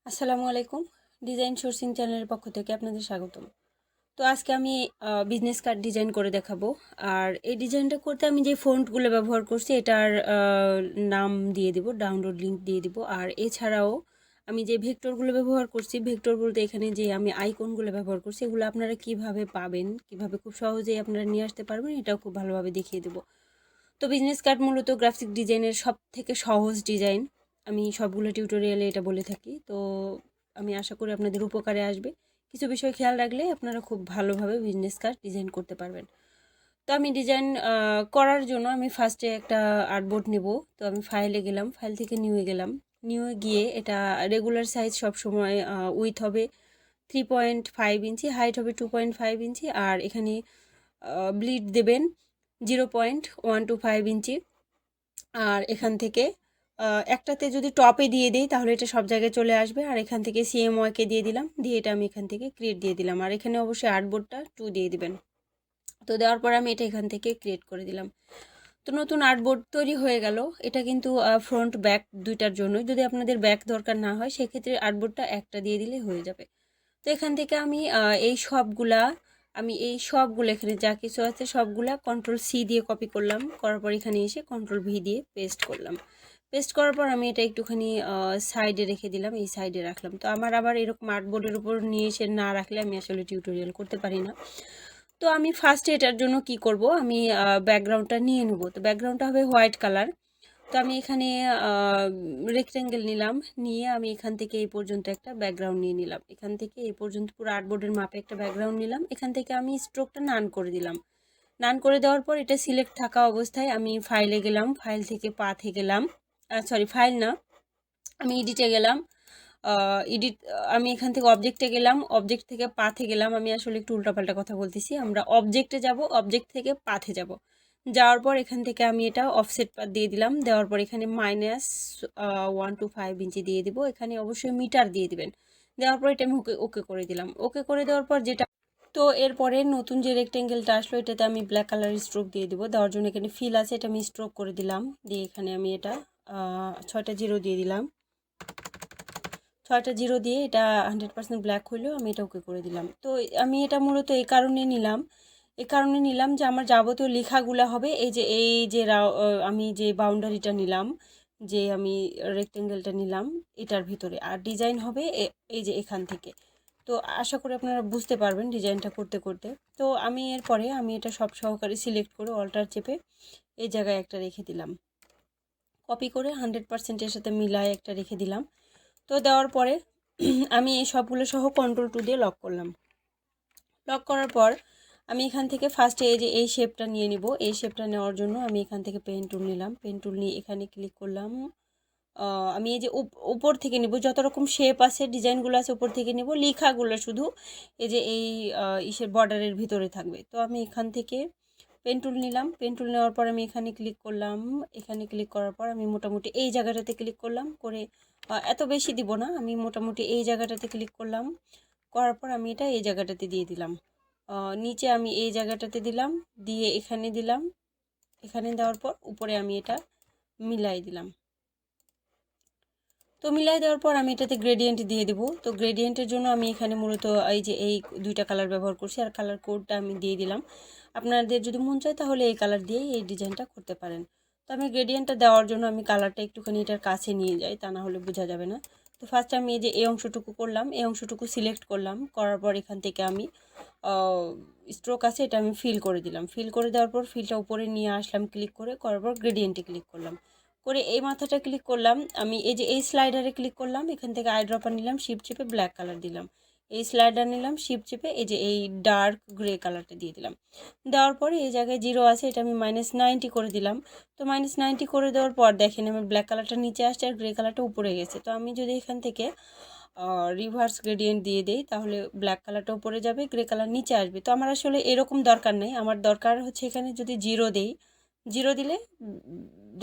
আসসালামু আলাইকুম। Design sourcing চ্যানেলের পক্ষ থেকে আপনাদের স্বাগতম। তো আজকে আমি বিজনেস কার্ড ডিজাইন করে দেখাবো। আর এই ডিজাইনটা করতে আমি যে ফন্টগুলো ব্যবহার করছি এটার নাম দিয়ে দিব, ডাউনলোড লিংক দিয়ে দিব। আর এছাড়াও আমি যে ভেক্টরগুলো ব্যবহার করছি, ভেক্টর বলতে এখানে যে আমি আইকনগুলো ব্যবহার করছি এগুলো আপনারা কিভাবে পাবেন, কিভাবে খুব সহজেই আপনারা নিয়ে আসতে পারবেন, এটাও খুব ভালোভাবে দেখিয়ে দেবো। তো বিজনেস কার্ড মূলত গ্রাফিক ডিজাইনের সব থেকে সহজ ডিজাইন। আমি সবগুলো টিউটোরিয়ালে এটা বলে থাকি। তো আমি আশা করি আপনাদের উপকারে আসবে। কিছু বিষয় খেয়াল রাখলে আপনারা খুব ভালোভাবে বিজনেস কার্ড ডিজাইন করতে পারবেন। তো আমি ডিজাইন করার জন্য আমি ফার্স্টে একটা আর্টবোর্ড নেব। তো আমি ফাইলে গেলাম, ফাইল থেকে নিউয়ে গেলাম। নিউয়ে গিয়ে এটা রেগুলার সাইজ সবসময় উইথ হবে 3.5 ইঞ্চি, হাইট হবে 2.5 ইঞ্চি, আর এখানে ব্লিড দেবেন 0.125 ইঞ্চি। আর এখান থেকে একটাতে যদি টপে দিয়ে দিই তাহলে এটা সব জায়গায় চলে আসবে। আর এখান থেকে CMYকে দিয়ে দিলাম, দিয়ে এটা আমি এখান থেকে ক্রিয়েট দিয়ে দিলাম। আর এখানে অবশ্যই আর্টবোর্ডটা 2 দিয়ে দিবেন। তো দেওয়ার পর আমি এটা এখান থেকে ক্রিয়েট করে দিলাম। তো নতুন আর্টবোর্ড তৈরি হয়ে গেল। এটা কিন্তু ফ্রন্ট ব্যাক দুইটার জন্য। যদি আপনাদের ব্যাক দরকার না হয় সেক্ষেত্রে আর্টবোর্ডটা একটা দিয়ে দিলে হয়ে যাবে। তো এখান থেকে আমি এই সবগুলো এখানে যা কিছু আছে সবগুলা Ctrl+C দিয়ে কপি করলাম। করার পর এখানে এসে Ctrl+V দিয়ে পেস্ট করলাম। পেস্ট করার পর আমি এটা একটুখানি সাইডে রেখে দিলাম, এই সাইডে রাখলাম। তো আমার আবার এরকম আর্টবোর্ডের উপর নিয়ে এসে না রাখলে আমি আসলে টিউটোরিয়াল করতে পারি না। তো আমি ফার্স্টে এটার জন্য কি করব, আমি ব্যাকগ্রাউন্ডটা নিয়ে নেব। তো ব্যাকগ্রাউন্ডটা হবে হোয়াইট কালার। তো আমি এখানে রেক্টেঙ্গেল নিলাম, নিয়ে আমি এখান থেকে এই পর্যন্ত একটা ব্যাকগ্রাউন্ড নিয়ে নিলাম। এখান থেকে এই পর্যন্ত পুরো আর্টবোর্ডের মাপে একটা ব্যাকগ্রাউন্ড নিলাম। এখান থেকে আমি স্ট্রোকটা নান করে দিলাম। নান করে দেওয়ার পর এটা সিলেক্ট থাকা অবস্থায় আমি ফাইলে গেলাম, ফাইল থেকে পাথে গেলাম, সরি ফাইল না, আমি এডিটে গেলাম। এডিট আমি এখান থেকে অবজেক্টে গেলাম, অবজেক্ট থেকে পাথে গেলাম। আমি আসলে একটু উল্টাপাল্টা কথা বলতেছি। আমরা অবজেক্টে যাব, অবজেক্ট থেকে পাথে যাব। যাওয়ার পর এখান থেকে আমি এটা অফসেট পাথ দিয়ে দিলাম। দেওয়ার পর এখানে -1 to 5 ইঞ্চি দিয়ে দিব। এখানে অবশ্যই মিটার দিয়ে দিবেন। দেওয়ার পর এটা আমি ওকে ওকে করে দিলাম। ওকে করে দেওয়ার পর যেটা, তো এরপরে নতুন যে রেক্টেঙ্গেলটা আসলো এটাতে আমি ব্ল্যাক কালারের স্ট্রোক দিয়ে দিব। দেওয়ার জন্য এখানে ফিল আছে, এটা আমি স্ট্রোক করে দিলাম। দিয়ে এখানে আমি এটা 6টা জিরো দিয়ে দিলাম। 6টা জিরো দিয়ে এটা 100% ব্ল্যাক হইলেও আমি এটা ওকে করে দিলাম। তো আমি এটা মূলত এই কারণে নিলাম যে আমার যাবতীয় লেখাগুলা হবে এই যে আমি যে বাউন্ডারিটা নিলাম, যে আমি রেক্টেঙ্গেলটা নিলাম এটার ভিতরে, আর ডিজাইন হবে এই যে এখান থেকে। তো আশা করি আপনারা বুঝতে পারবেন ডিজাইনটা করতে করতে। তো আমি এরপরে আমি এটা সব সহকারে সিলেক্ট করে অল্টার চেপে এই জায়গায় একটা রেখে দিলাম, কপি করে 100% এর সাথে মিলায় একটা রেখে দিলাম। তো দেওয়ার পরে আমি এই সবগুলো সহ Ctrl+2 দিয়ে লক করলাম। লক করার পর আমি এখান থেকে ফার্স্টে এই শেপটা নিয়ে নিব। এই শেপটা নেওয়ার জন্য আমি এখান থেকে পেন টুল নিলাম। পেন টুল নিয়ে এখানে ক্লিক করলাম। আমি এই যে উপর থেকে নিব, যত রকম শেপ আছে ডিজাইনগুলো আছে উপর থেকে নিব, লেখাগুলো শুধু এই ইসের বর্ডারের ভিতরে থাকবে। তো আমি এখান থেকে পেন টুল নিলাম। পেন টুল নেওয়ার পর আমি এখানে ক্লিক করলাম। এখানে ক্লিক করার পর আমি মোটামুটি এই জায়গাটাতে ক্লিক করলাম, করে এত বেশি দিব না, আমি মোটামুটি এই জায়গাটাতে ক্লিক করলাম। করার পর আমি এটা এই জায়গাটাতে দিয়ে দিলাম। নিচে আমি এই জায়গাটাতে দিলাম, দিয়ে এখানে দিলাম। এখানে দেওয়ার পর উপরে আমি এটা মিলাই দিলাম। তো মিলাই দেওয়ার পর আমি এটাতে গ্রেডিয়েন্ট দিয়ে দেবো। তো গ্রেডিয়েন্টের জন্য আমি এখানে মূলত এই দুইটা কালার ব্যবহার করছি, আর কালার কোডটা আমি দিয়ে দিলাম। আপনাদের যদি মন চায় তাহলে এই কালার দিয়েই এই ডিজাইনটা করতে পারেন। তো আমি গ্রেডিয়েন্টটা দেওয়ার জন্য আমি কালারটা একটুখানি এটার কাছে নিয়ে যাই, তা না হলে বোঝা যাবে না। তো ফার্স্ট আমি এই অংশটুকু করলাম, এই অংশটুকু সিলেক্ট করলাম। করার পর এখান থেকে আমি স্ট্রোক আছে এটা আমি ফিল করে দিলাম। ফিল করে দেওয়ার পর ফিলটা উপরে নিয়ে আসলাম, ক্লিক করার পর গ্রেডিয়েন্টে ক্লিক করলাম। করে এই মাথাটা ক্লিক করলাম। আমি এই স্লাইডারে ক্লিক করলাম, এখান থেকে আই ড্রপার নিলাম, শিফট চেপে ব্ল্যাক কালার দিলাম। এই স্লাইডার নিলাম, শিফট চেপে এই ডার্ক গ্রে কালারটা দিয়ে দিলাম। দেওয়ার পরে এই জায়গায় জিরো আছে, এটা আমি -90 করে দিলাম। তো -90 করে দেওয়ার পর দেখেন আমার ব্ল্যাক কালারটা নিচে আসছে আর গ্রে কালারটা উপরে গেছে। তো আমি যদি এখান থেকে রিভার্স গ্রেডিয়েন্ট দিয়ে দেই তাহলে ব্ল্যাক কালারটা উপরে যাবে, গ্রে কালার নিচে আসবে। তো আমার আসলে এরকম দরকার নেই, আমার দরকার হচ্ছে এখানে যদি জিরো দেই, জিরো দিলে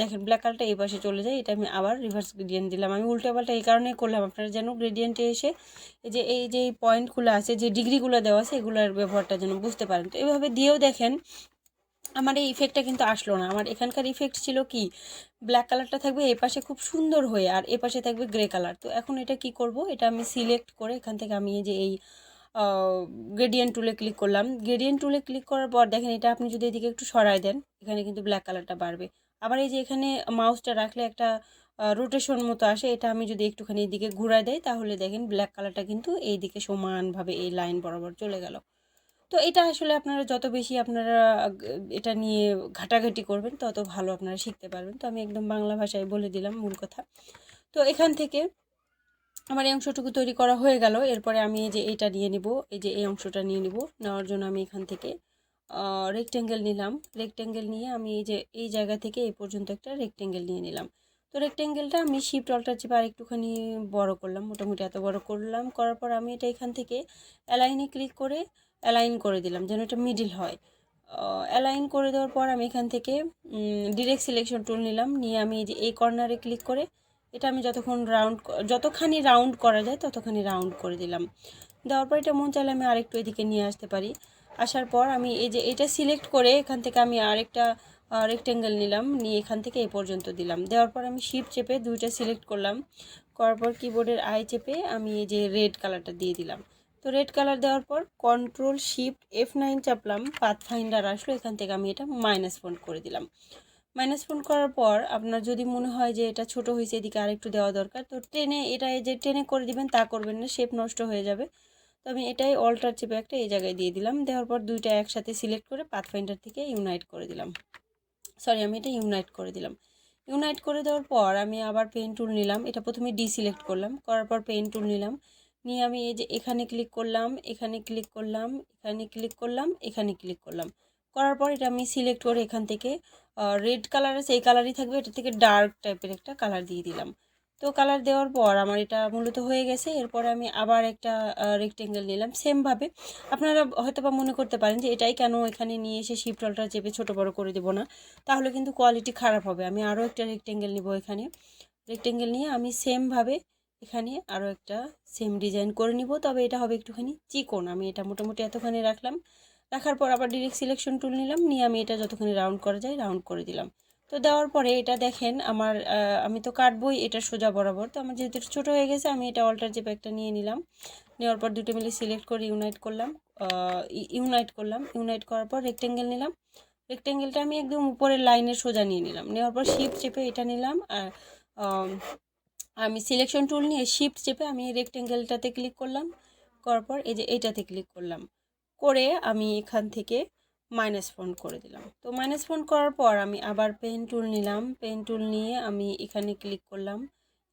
দেখেন ব্ল্যাক কালারটা এই পাশে চলে যায়। এটা আমি আবার রিভার্স গ্রেডিয়েন্ট দিলাম। আমি উল্টো পাল্টা এই কারণেই করলাম, আপনারা যেন গ্রেডিয়েন্টে এসে এই পয়েন্টগুলো আছে, যে ডিগ্রিগুলো দেওয়া আছে এগুলোর ব্যবহারটা যেন বুঝতে পারেন। তো এইভাবে দিয়েও দেখেন আমার এই ইফেক্টটা কিন্তু আসলো না। আমার এখানকার ইফেক্ট ছিল কি, ব্ল্যাক কালারটা থাকবে এ পাশে খুব সুন্দর হয়ে, আর এ পাশে থাকবে গ্রে কালার। তো এখন এটা কি করব, এটা আমি সিলেক্ট করে এখান থেকে আমি এই যে এই গ্রেডিয়েন্ট টুলে ক্লিক করলাম। গ্রেডিয়েন্ট টুলে ক্লিক করার পর দেখেন, এটা আপনি যদি এদিকে একটু সরায় দেন, এখানে কিন্তু ব্ল্যাক কালারটা বাড়বে। আবার এই যে এখানে মাউসটা রাখলে একটা রোটেশন মতো আসে, এটা আমি যদি একটুখানি এদিকে ঘুরায় দেয়, তাহলে দেখেন ব্ল্যাক কালারটা কিন্তু এইদিকে সমানভাবে এই লাইন বরাবর চলে গেল। তো এটা আসলে আপনারা যত বেশি আপনারা এটা নিয়ে ঘাটাঘাটি করবেন, তত ভালো আপনারা শিখতে পারবেন। তো আমি একদম বাংলা ভাষায় বলে দিলাম মূল কথা। তো এখান থেকে আমার এই অংশটুকু তৈরি করা হয়ে গেল। এরপরে আমি এই যে এটা নিয়ে নিব, এই যে এই অংশটা নিয়ে নিব। নেওয়ার জন্য আমি এখান থেকে রেক্টেঙ্গেল নিলাম। রেক্টেঙ্গেল নিয়ে আমি এই যে এই জায়গা থেকে এই পর্যন্ত একটা রেক্টেঙ্গেল নিয়ে নিলাম। তো রেক্টেঙ্গেলটা আমি শিফট অল্টার চেপে আর একটুখানি বড় করলাম, মোটামুটি এত বড় করলাম। করার পর আমি এটা এখান থেকে অ্যালাইনে ক্লিক করে অ্যালাইন করে দিলাম, যেন এটা মিডিল হয়। অ্যালাইন করে দেওয়ার পর আমি এখান থেকে ডিরেক্ট সিলেকশন টুল নিলাম, নিয়ে আমি এই যে এই কর্নারে ক্লিক করে এটা আমি যতখানি রাউন্ড করা যায় ততখানি রাউন্ড করে দিলাম। দেওয়ার পর এটা মন চাইলে আমি আরেকটু এদিকে নিয়ে আসতে পারি। আসার পর আমি এই যে এটা সিলেক্ট করে এখান থেকে আমি আরেকটা রেক্টেঙ্গেল নিলাম, নিয়ে এখান থেকে এই পর্যন্ত দিলাম। দেওয়ার পর আমি শিফট চেপে দুইটা সিলেক্ট করলাম। করার পর কিবোর্ডের আই চেপে আমি এই যে রেড কালারটা দিয়ে দিলাম। তো রেড কালার দেওয়ার পর কন্ট্রোল শিফট F9 চাপলাম, পাথ ফাইন্ডার আসলো, এখান থেকে আমি এটা মাইনাস ফন্ট করে দিলাম। মাইনাস ফোন করার পর আপনার যদি মনে হয় যে এটা ছোট হয়েছে, এদিকে আরেকটু দেওয়া দরকার, তো টেনে এটা এই যে টেনে করে দিবেন, তা করবেন না, শেপ নষ্ট হয়ে যাবে। তো আমি এটাই অল্টার চেপে একটা এই জায়গায় দিয়ে দিলাম। দেওয়ার পর দুইটা একসাথে সিলেক্ট করে পাথফাইন্ডার থেকে ইউনাইট করে দিলাম। সরি, আমি এটা ইউনাইট করে দিলাম। ইউনাইট করে দেওয়ার পর আমি আবার পেন টুল নিলাম, এটা প্রথমে ডিসিলেক্ট করলাম, করার পর পেন টুল নিলাম, নিয়ে আমি এই যে এখানে ক্লিক করলাম, এখানে ক্লিক করলাম, এখানে ক্লিক করলাম, এখানে ক্লিক করলাম। করার পর এটা আমি সিলেক্ট করে এখান থেকে রেড কালার আছে, এই কালারই থাকবে, এটা থেকে ডার্ক টাইপের একটা কালার দিয়ে দিলাম। তো কালার দেওয়ার পর আমার এটা মূলত হয়ে গেছে। এরপরে আমি আবার একটা রেক্টেঙ্গেল নিলাম সেমভাবে। আপনারা হয়তো বা মনে করতে পারেন যে এটাই কেন এখানে নিয়ে এসে শিফট অল্টার চেপে ছোটো বড়ো করে দেবো না, তাহলে কিন্তু কোয়ালিটি খারাপ হবে। আমি আরও একটা রেক্টেঙ্গেল নিব, এখানে রেক্টেঙ্গেল নিয়ে আমি সেমভাবে এখানে আরও একটা সেম ডিজাইন করে নিব, তবে এটা হবে একটুখানি চিকন। আমি এটা মোটামুটি এতখানি রাখলাম। রাখার পর আবার ডিরেক্ট সিলেকশন টুল নিলাম, নিয়ে আমি এটা যতখানি রাউন্ড করা যায় রাউন্ড করে দিলাম। তো দেওয়ার পরে এটা দেখেন আমার আমি তো কাটবই এটা সোজা বরাবর, তো আমার যেহেতু ছোটো হয়ে গেছে, আমি এটা অল্টার চেপে একটা নিয়ে নিলাম। নেওয়ার পর দুটো মিলে সিলেক্ট করে ইউনাইট করলাম। ইউনাইট করার পর রেক্টেঙ্গেল নিলাম। রেক্টেঙ্গেলটা আমি একদম উপরের লাইনের সোজা নিয়ে নিলাম। নেওয়ার পর শিফট চেপে এটা নিলাম, আর আমি সিলেকশন টুল নিয়ে শিফট চেপে আমি রেক্টেঙ্গেলটাতে ক্লিক করলাম। করার পর এই যে এইটাতে ক্লিক করলাম, করে আমি এখান থেকে মাইনাস ফন্ট করে দিলাম। তো মাইনাস ফন্ট করার পর আমি আবার পেন টুল নিলাম, পেন টুল নিয়ে আমি এখানে ক্লিক করলাম,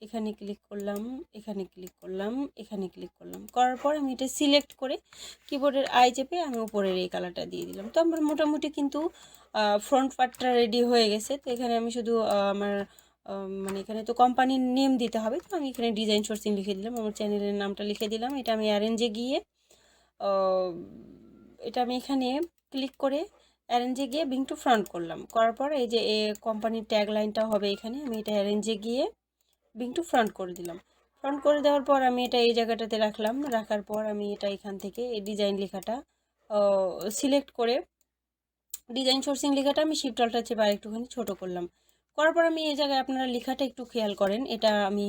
এখানে ক্লিক করলাম, এখানে ক্লিক করলাম, এখানে ক্লিক করলাম। করার পর আমি এটা সিলেক্ট করে কিবোর্ডের আই চেপে আমি উপরের এই কালারটা দিয়ে দিলাম। তো আমার মোটামুটি কিন্তু ফ্রন্ট পার্টটা রেডি হয়ে গেছে। তো এখানে আমি শুধু আমার মানে এখানে তো কোম্পানির নেম দিতে হবে, তো আমি এখানে ডিজাইন সোর্সিং লিখে দিলাম, আমার চ্যানেলের নামটা লিখে দিলাম। এটা আমি অ্যারেঞ্জে গিয়ে এটা আমি এখানে ক্লিক করে অ্যারেঞ্জে গিয়ে বিং টু ফ্রন্ট করলাম। করার পর এই যে কোম্পানির ট্যাগ লাইনটা হবে এখানে, আমি এটা অ্যারেঞ্জে গিয়ে বিং টু ফ্রন্ট করে দিলাম। ফ্রন্ট করে দেওয়ার পর আমি এটা এই জায়গাটাতে রাখলাম। রাখার পর আমি এটা এখান থেকে এই ডিজাইন লেখাটা সিলেক্ট করে ডিজাইন সোর্সিং লেখাটা আমি শিফট অল্টার চেপে আরেকটুখানি ছোটো করলাম। করার পর আমি এই জায়গায় আপনারা লেখাটা একটু খেয়াল করেন, এটা আমি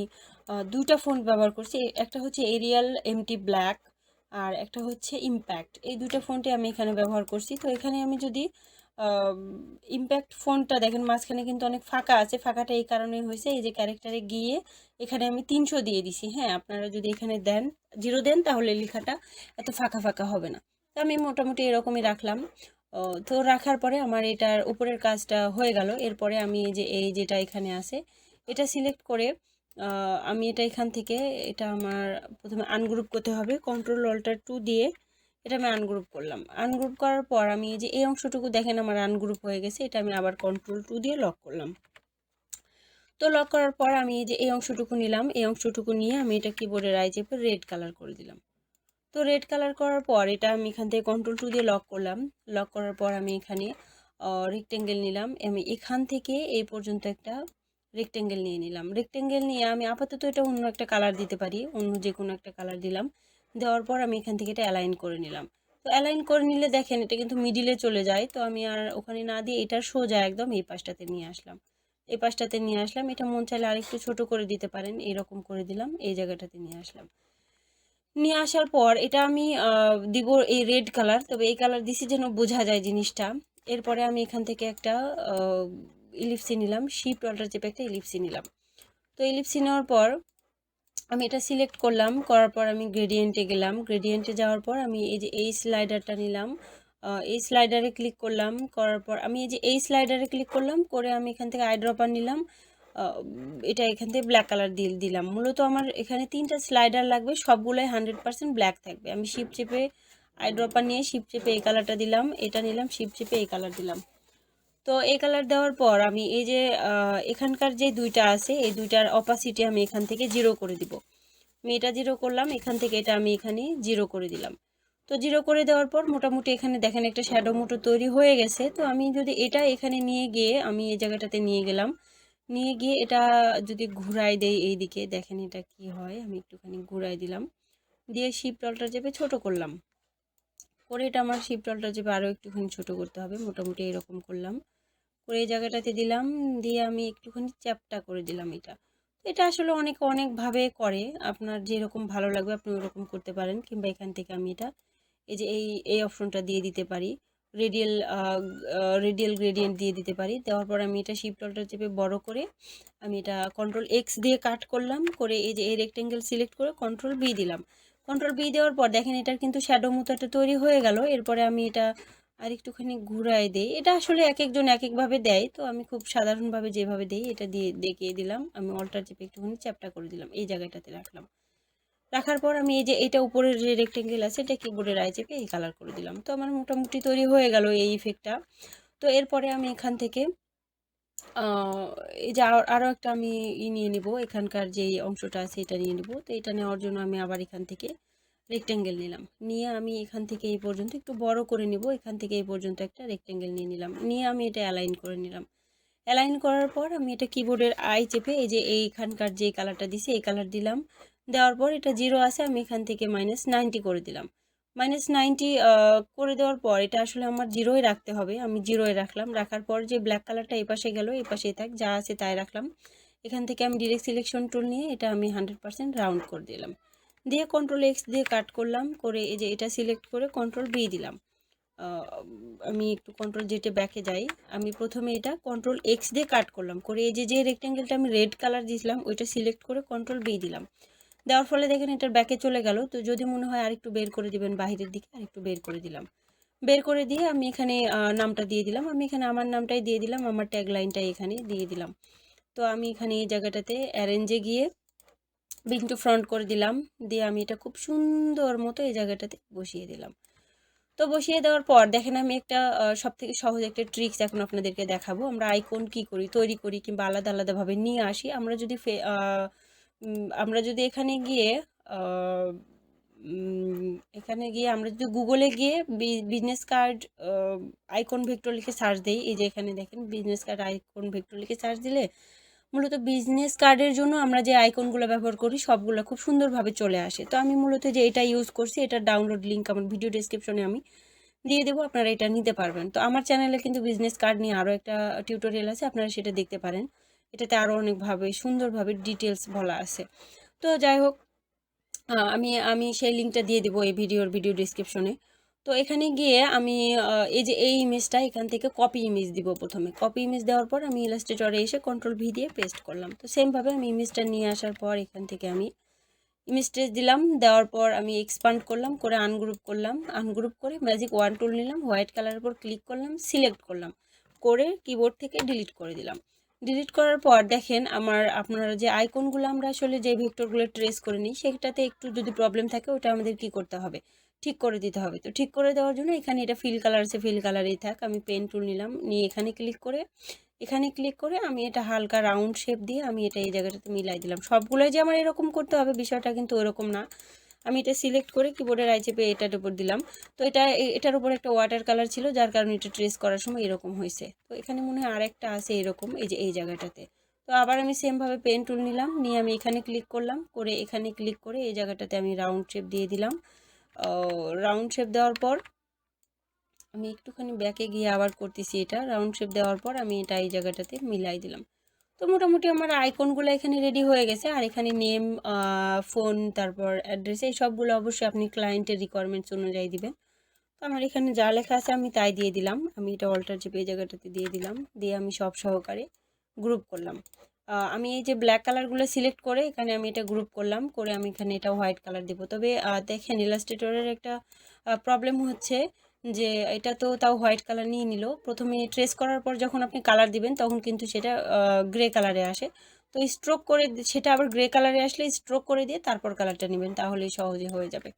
দুইটা ফন্ট ব্যবহার করছি। একটা হচ্ছে এরিয়াল এমটি ব্ল্যাক, আর একটা হচ্ছে ইম্প্যাক্ট। এই দুটো ফন্টে আমি এখানে ব্যবহার করছি। তো এখানে আমি যদি ইম্প্যাক্ট ফন্টটা দেখেন, মাঝখানে কিন্তু অনেক ফাঁকা আছে, ফাঁকাটা এই কারণেই হয়েছে, এই যে ক্যারেক্টারে গিয়ে এখানে আমি 300 দিয়ে দিছি। হ্যাঁ, আপনারা যদি এখানে দেন 0 দেন, তাহলে লেখাটা এত ফাঁকা ফাঁকা হবে না। তো আমি মোটামুটি এরকমই রাখলাম। তো রাখার পরে আমার এটার উপরের কাজটা হয়ে গেল। এরপরে আমি এই যেটা এখানে আছে এটা সিলেক্ট করে আমি এটা এখান থেকে এটা আমার প্রথমে আনগ্রুপ করতে হবে, কন্ট্রোল অল্টার 2 দিয়ে এটা আমি আনগ্রুপ করলাম। আনগ্রুপ করার পর আমি এই অংশটুকু দেখেন আমার আনগ্রুপ হয়ে গেছে, এটা আমি আবার কন্ট্রোল 2 দিয়ে লক করলাম। তো লক করার পর আমি এই অংশটুকু নিলাম, এই অংশটুকু নিয়ে আমি এটা কিবোর্ডের আই চেপে রেড কালার করে দিলাম। তো রেড কালার করার পর এটা আমি এখান থেকে কন্ট্রোল 2 দিয়ে লক করলাম। লক করার পর আমি এখানে রেক্টেঙ্গেল নিলাম, আমি এখান থেকে এই পর্যন্ত একটা রেক্টেঙ্গেল নিয়ে নিলাম। রেক্টেঙ্গেল নিয়ে আমি আপাতত এটা অন্য একটা কালার দিতে পারি, অন্য যে কোনো একটা কালার দিলাম। দেওয়ার পর আমি এখান থেকে এটা অ্যালাইন করে নিলাম। তো অ্যালাইন করে নিলে দেখেন এটা কিন্তু মিডিলে চলে যায়। তো আমি আর ওখানে না দিয়ে এটা সোজা একদম এই পাশটাতে নিয়ে আসলাম। এই পাশটাতে নিয়ে আসলাম। এটা মন চাইলে আরেকটু ছোট করে দিতে পারেন, এরকম করে দিলাম, এই জায়গাটাতে নিয়ে আসলাম। নিয়ে আসার পর এটা আমি দিব এই রেড কালার, তবে এই কালার দিছি যেন বোঝা যায় জিনিসটা। এরপরে আমি এখান থেকে একটা ইলিপসি নিলাম, শিফট অল্টার চেপে একটা ইলিপসি নিলাম। তো ইলিপসি নেওয়ার পর আমি এটা সিলেক্ট করলাম, করার পর আমি গ্রেডিয়েন্টে গেলাম। গ্রেডিয়েন্টে যাওয়ার পর আমি এই যে এই স্লাইডারটা নিলাম, এই স্লাইডারে ক্লিক করলাম, করার পর আমি এই যে এই স্লাইডারে ক্লিক করলাম, করে আমি এখান থেকে আইড্রপার নিলাম, এটা এখান থেকে ব্ল্যাক কালার দিয়ে দিলাম। মূলত আমার এখানে 3টা স্লাইডার লাগবে, সবগুলোই 100% ব্ল্যাক থাকবে। আমি শিপ চেপে আইড্রপার নিয়ে শিপ চেপে এই কালারটা দিলাম, এটা নিলাম, শিপ চেপে এই কালার দিলাম। তো এই কালার দেওয়ার পর আমি এই যে এখানকার যে দুইটা আছে এই দুইটার অপাসিটি আমি এখান থেকে 0 করে দিব। আমি এটা 0 করলাম, এখান থেকে এটা আমি এখানে 0 করে দিলাম। তো 0 করে দেওয়ার পর মোটামুটি এখানে দেখেন একটা শ্যাডো মতো তৈরি হয়ে গেছে। তো আমি যদি এটা এখানে নিয়ে গিয়ে আমি এই জায়গাটাতে নিয়ে গেলাম, নিয়ে গিয়ে এটা যদি ঘুরাই দেই এই দিকে, দেখেন এটা কি হয়। আমি একটুখানি ঘুরাই দিলাম, দিয়ে শিফট অল্টার চেপে ছোট করলাম, করে এটা আমার শিফট অল্টার চেপে আরও একটুখানি ছোট করতে হবে, মোটামুটি এরকম করলাম, করে এই জায়গাটাতে দিলাম, দিয়ে আমি একটুখানি চ্যাপটা করে দিলাম। এটা এটা আসলে অনেকে অনেকভাবে করে, আপনার যেরকম ভালো লাগবে আপনি ওরকম করতে পারেন, কিংবা এখান থেকে আমি এটা এই যে এই অপশনটা দিয়ে দিতে পারি, রেডিয়াল রেডিয়াল গ্রেডিয়েন্ট দিয়ে দিতে পারি। দেওয়ার পর আমি এটা শিফট অল্টার চেপে বড় করে আমি এটা কন্ট্রোল এক্স দিয়ে কাট করলাম, করে এই যে এই রেক্টেঙ্গেল সিলেক্ট করে কন্ট্রোল বি দিলাম। কন্ট্রোল বি দেওয়ার পর দেখেন এটার কিন্তু শ্যাডো মতো একটা তৈরি হয়ে গেল। এরপরে আমি এটা আর একটুখানি ঘুরাই দেই। এটা আসলে এক একজন এক একভাবে দেয়, তো আমি খুব সাধারণভাবে যেভাবে দেই এটা দিয়ে দেখিয়ে দিলাম। আমি অল্টার চেপে একটুখানি চ্যাপটা করে দিলাম, এই জায়গাটাতে রাখলাম। রাখার পর আমি এই যে এটা উপরের যে রেক্টেঙ্গেল আছে এটা কিবোর্ডের আই চেপে এই কালার করে দিলাম। তো আমার মোটামুটি তৈরি হয়ে গেল এই ইফেক্টটা। তো এরপরে আমি এখান থেকে এই যে আরও একটা আমি নিয়ে নিব, এখানকার যেই অংশটা আছে এটা নিয়ে নিব। তো এটা নেওয়ার জন্য আমি আবার এখান থেকে রেক্টেঙ্গেল নিলাম, নিয়ে আমি এখান থেকে এই পর্যন্ত একটু বড় করে নিব, এখান থেকে এই পর্যন্ত একটা রেক্টেঙ্গেল নিয়ে নিলাম, নিয়ে আমি এটা অ্যালাইন করে নিলাম। অ্যালাইন করার পর আমি এটা কিবোর্ডের আই চেপে এই যে এইখানকার যে কালারটা দিছি এই কালার দিলাম। দেওয়ার পর এটা 0 আছে, আমি এখান থেকে -90 করে দিলাম। -90 করে দেওয়ার পর এটা আসলে আমার 0ই রাখতে হবে, আমি 0ই রাখলাম। রাখার পর যে ব্ল্যাক কালারটা এই পাশে গেল, এই পাশেই থাক, যা আছে তাই রাখলাম। এখান থেকে আমি ডিরেক্ট সিলেকশন টুল নিয়ে এটা আমি 100% রাউন্ড করে দিলাম, দিয়ে কন্ট্রোল এক্স দিয়ে কাট করলাম, করে এই যে এটা সিলেক্ট করে কন্ট্রোল বি দিলাম। আমি একটু কন্ট্রোল জেটে ব্যাকে যাই। আমি প্রথমে এটা কন্ট্রোল এক্স দিয়ে কাট করলাম, করে এই যে রেক্টেঙ্গেলটা আমি রেড কালার দিয়েছিলাম ওইটা সিলেক্ট করে কন্ট্রোল বি দিলাম। দেওয়ার ফলে দেখেন এটার ব্যাকে চলে গেল। তো যদি মনে হয় আরেকটু বের করে দিবেন বাহিরের দিকে, আরেকটু বের করে দিলাম। বের করে দিয়ে আমি এখানে নামটা দিয়ে দিলাম, আমি এখানে আমার নামটাই দিয়ে দিলাম, আমার ট্যাগ লাইনটাই এখানে দিয়ে দিলাম। তো আমি এখানে এই জায়গাটাতে অ্যারেঞ্জে গিয়ে বিং টু ফ্রন্ট করে দিলাম, দিয়ে আমি এটা খুব সুন্দর মতো এই জায়গাটাতে বসিয়ে দিলাম। তো বসিয়ে দেওয়ার পর দেখেন আমি একটা সবথেকে সহজ একটা ট্রিক্স এখন আপনাদেরকে দেখাবো। আমরা আইকন কি করি, তৈরি করি কিংবা আলাদা আলাদাভাবে নিয়ে আসি। আমরা যদি এখানে গিয়ে এখানে গিয়ে আমরা যদি গুগলে গিয়ে বিজনেস কার্ড আইকন ভেক্টর লিখে সার্চ দিই, এই যে এখানে দেখেন বিজনেস কার্ড আইকন ভেক্টর লিখে সার্চ দিলে মূলত বিজনেস কার্ডের জন্য আমরা যে আইকনগুলো ব্যবহার করি সবগুলো খুব সুন্দরভাবে চলে আসে। তো আমি মূলত যে এটা ইউজ করছি, এটার ডাউনলোড লিঙ্ক আমার ভিডিও ডেসক্রিপশনে আমি দিয়ে দেবো, আপনারা এটা নিতে পারবেন। তো আমার চ্যানেলে কিন্তু বিজনেস কার্ড নিয়ে আরও একটা টিউটোরিয়াল আছে, আপনারা সেটা দেখতে পারেন। এটাতে আরও অনেকভাবে সুন্দরভাবে ডিটেলস বলা আছে। তো যাই হোক, আমি আমি সেই লিঙ্কটা দিয়ে দেবো এই ভিডিও ডেসক্রিপশনে। তো এখানে গিয়ে আমি এই যে এই ইমেজটা এখান থেকে কপি ইমেজ দিব। প্রথমে কপি ইমেজ দেওয়ার পর আমি ইলাস্ট্রেটরে এসে কন্ট্রোল ভি দিয়ে পেস্ট করলাম। তো সেমভাবে আমি ইমেজটা নিয়ে আসার পর এখান থেকে আমি ইমেজ ট্রেস দিলাম, দেওয়ার পর আমি এক্সপান্ড করলাম, করে আনগ্রুপ করলাম, আনগ্রুপ করে ম্যাজিক ওয়ান টুল নিলাম, হোয়াইট কালারের উপর ক্লিক করলাম, সিলেক্ট করলাম, করে কিবোর্ড থেকে ডিলিট করে দিলাম। ডিলিট করার পর দেখেন আপনারা যে আইকনগুলো আমরা আসলে যে ভেক্টরগুলো ট্রেস করে নিই সেটাতে একটু যদি প্রবলেম থাকে ওটা আমাদের কি করতে হবে, ঠিক করে দিতে হবে। তো ঠিক করে দেওয়ার জন্য এখানে এটা ফিল কালার আছে, ফিল কালারেই থাক। আমি পেন টুল নিলাম, নিয়ে এখানে ক্লিক করে আমি এটা হালকা রাউন্ড শেপ দিয়ে আমি এটা এই জায়গাটাতে মিলাই দিলাম। সবগুলোই যে আমার এরকম করতে হবে বিষয়টা কিন্তু ওরকম না। আমি এটা সিলেক্ট করে কিবোর্ডের আই চেপে এটার উপর দিলাম। তো এটার উপর একটা ওয়াটার কালার ছিল, যার কারণে এটা ট্রেস করার সময় এরকম হয়েছে। তো এখানে মনে হয় আরেকটা আছে এরকম, এই যে এই জায়গাটাতে। তো আবার আমি সেমভাবে পেন টুল নিলাম, নিয়ে আমি এখানে ক্লিক করলাম, করে এখানে ক্লিক করে এই জায়গাটাতে আমি রাউন্ড শেপ দিয়ে দিলাম। রাউন্ড শেপ দেওয়ার পর আমি একটুখানি ব্যাকে গিয়ে আবার করতেছি, এটা রাউন্ড শেপ দেওয়ার পর আমি এটা এই জায়গাটাতে মিলাই দিলাম। তো মোটামুটি আমার আইকনগুলো এখানে রেডি হয়ে গেছে। আর এখানে নেম, ফোন, তারপর অ্যাড্রেস, এই সবগুলো অবশ্যই আপনি ক্লায়েন্টের রিকোয়ারমেন্টস অনুযায়ী দিবেন। তো আমার এখানে যা লেখা আছে আমি তাই দিয়ে দিলাম। আমি এটা অল্টার চেপে এই জায়গাটাতে দিয়ে দিলাম, দিয়ে আমি সব সহকারে গ্রুপ করলাম। আমি এই যে ব্ল্যাক কালারগুলো সিলেক্ট করে এখানে আমি এটা গ্রুপ করলাম, করে আমি এখানে এটা হোয়াইট কালার দেবো। তবে দেখেন ইলাস্ট্রেটরের একটা প্রবলেম হচ্ছে যে এটা তো তাও হোয়াইট কালার নিয়ে নিল। প্রথমে ট্রেস করার পর যখন আপনি কালার দিবেন তখন কিন্তু সেটা গ্রে কালারে আসে। তো স্ট্রোক করে সেটা আবার গ্রে কালারে আসলে স্ট্রোক করে দিয়ে তারপর কালারটা নেবেন, তাহলেই সহজে হয়ে যাবে।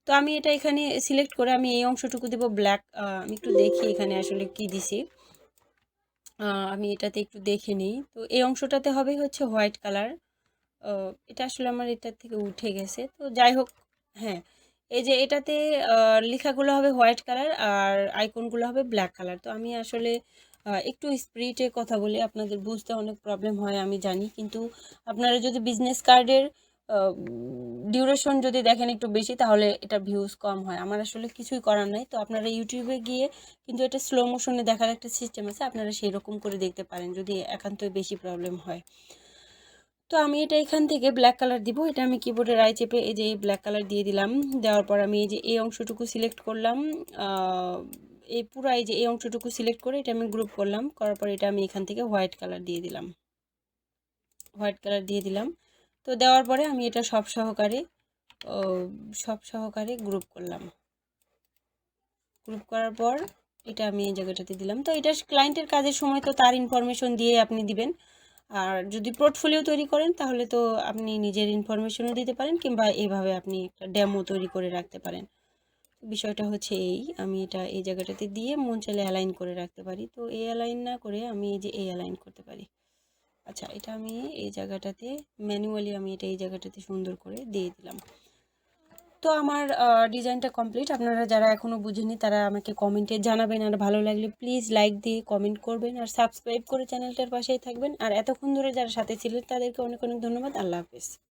তো আমি এটা এখানে সিলেক্ট করে আমি এই অংশটুকু দেবো ব্ল্যাক। আমি একটু দেখি এখানে আসলে কি দিছি। আমি এটাতে একটু দেখে নিই। তো এই অংশটাতে হবে হচ্ছে হোয়াইট কালার। এটা আসলে আমার এটার থেকে উঠে গেছে, তো যাই হোক। হ্যাঁ, এই যে এটাতে লেখাগুলো হবে হোয়াইট কালার আর আইকনগুলো হবে ব্ল্যাক কালার। তো আমি আসলে একটু স্পিডে কথা বলি, আপনাদের বুঝতে অনেক প্রবলেম হয় আমি জানি, কিন্তু আপনারা যদি বিজনেস কার্ডের ডিউরেশন যদি দেখেন একটু বেশি, তাহলে এটা ভিউজ কম হয়। আমার আসলে কিছুই করার নাই। তো আপনারা ইউটিউবে গিয়ে কিন্তু এটা স্লো মোশনে দেখার একটা সিস্টেম আছে, আপনারা সেই রকম করে দেখতে পারেন যদি একান্তই বেশি প্রবলেম হয়। তো আমি এটা এখান থেকে ব্ল্যাক কালার দিব। এটা আমি কিবোর্ডে রাইট চেপে এই যে ব্ল্যাক কালার দিয়ে দিলাম। দেওয়ার পর আমি এই যে এই অংশটুকু সিলেক্ট করলাম, এই পুরো এই যে এই অংশটুকু সিলেক্ট করে এটা আমি গ্রুপ করলাম, করার পর এটা আমি এখান থেকে হোয়াইট কালার দিয়ে দিলাম। তো দেওয়ার পরে আমি এটা সব সহকারে গ্রুপ করলাম। গ্রুপ করার পর এটা আমি এই জায়গাটাতে দিলাম। তো এটা ক্লায়েন্টের কাজের সময় তো তার ইনফরমেশন দিয়ে আপনি দিবেন। আর যদি পোর্টফোলিও তৈরি করেন তাহলে তো আপনি নিজের ইনফরমেশনও দিতে পারেন, কিংবা এইভাবে আপনি একটা ডেমো তৈরি করে রাখতে পারেন। বিষয়টা হচ্ছে আমি এটা এই জায়গাটাতে দিয়ে মন চাইলে অ্যালাইন করে রাখতে পারি। তো এই অ্যালাইন না করে আমি এই যে এই অ্যালাইন করতে পারি। আচ্ছা, এটা আমি এই জায়গাটাতে ম্যানুয়ালি আমি এটা এই জায়গাটাতে সুন্দর করে দিয়ে দিলাম। তো আমার ডিজাইনটা কমপ্লিট। আপনারা যারা এখনও বুঝেনি তারা আমাকে কমেন্টে জানাবেন, আর ভালো লাগলে প্লিজ লাইক দিয়ে কমেন্ট করবেন, আর সাবস্ক্রাইব করে চ্যানেলটার পাশেই থাকবেন। আর এতক্ষণ ধরে যারা সাথে ছিলেন তাদেরকে অনেক অনেক ধন্যবাদ। আল্লাহ হাফেজ।